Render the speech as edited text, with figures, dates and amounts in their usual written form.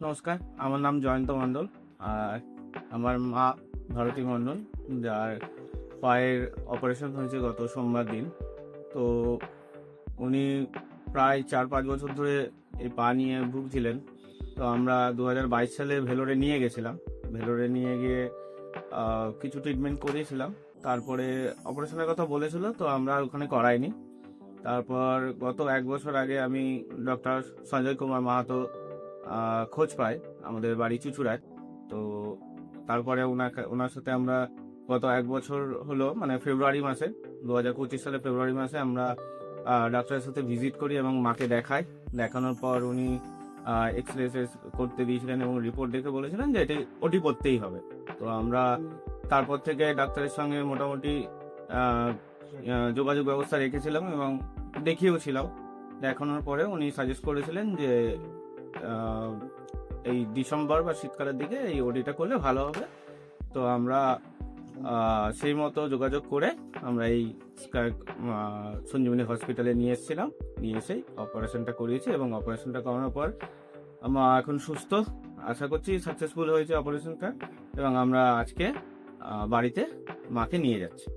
নমস্কার, আমার নাম জয়ন্ত মণ্ডল। আর আমার মা ভারতী মণ্ডল, যার পায়ের অপারেশন হয়েছে গত সোমবার দিন। তো উনি প্রায় 4-5 বছর ধরে এই পা নিয়ে ভুগছিলেন। তো আমরা 2022 সালে ভেলোরে নিয়ে গেছিলাম। ভেলোরে নিয়ে গিয়ে কিছু ট্রিটমেন্ট করিয়েছিলাম। তারপরে অপারেশনের কথা বলেছিল, তো আমরা ওখানে করাইনি। তারপর গত 1 বছর আগে আমি ডক্টর সঞ্জয় কুমার মাহাতো খোঁজ পাই আমাদের বাড়ি চুঁচুড়ায়। তো তারপরে ওনার সাথে আমরা গত 1 বছর হলো, মানে ফেব্রুয়ারি মাসে 2025 সালে ফেব্রুয়ারি মাসে আমরা ডাক্তারের সাথে ভিজিট করি এবং মাকে দেখাই। দেখানোর পর উনি এক্স-রে করতে দিয়েছিলেন এবং রিপোর্ট দেখে বলেছিলেন যে এটি ওটি করতেই হবে। তো আমরা তারপর থেকে ডাক্তারের সঙ্গে মোটামুটি আহ, যোগাযোগ ব্যবস্থা রেখেছিলাম এবং দেখিয়েওছিলাম। দেখানোর পরে উনি সাজেস্ট করেছিলেন যে আহ, এই ডিসেম্বর বা শীতকালের দিকে এই ওটিটা করলে ভালো হবে। তো আমরা সেই মতো যোগাযোগ করে আমরা এই সঞ্জীবনী হসপিটালে নিয়ে এসেছিলাম। নিয়ে এসেই অপারেশনটা করিয়েছি এবং অপারেশনটা করানোর পর আমরা এখন সুস্থ। আশা করছি সাকসেসফুল হয়েছে অপারেশনটা এবং আমরা আজকে বাড়িতে মাকে নিয়ে যাচ্ছি।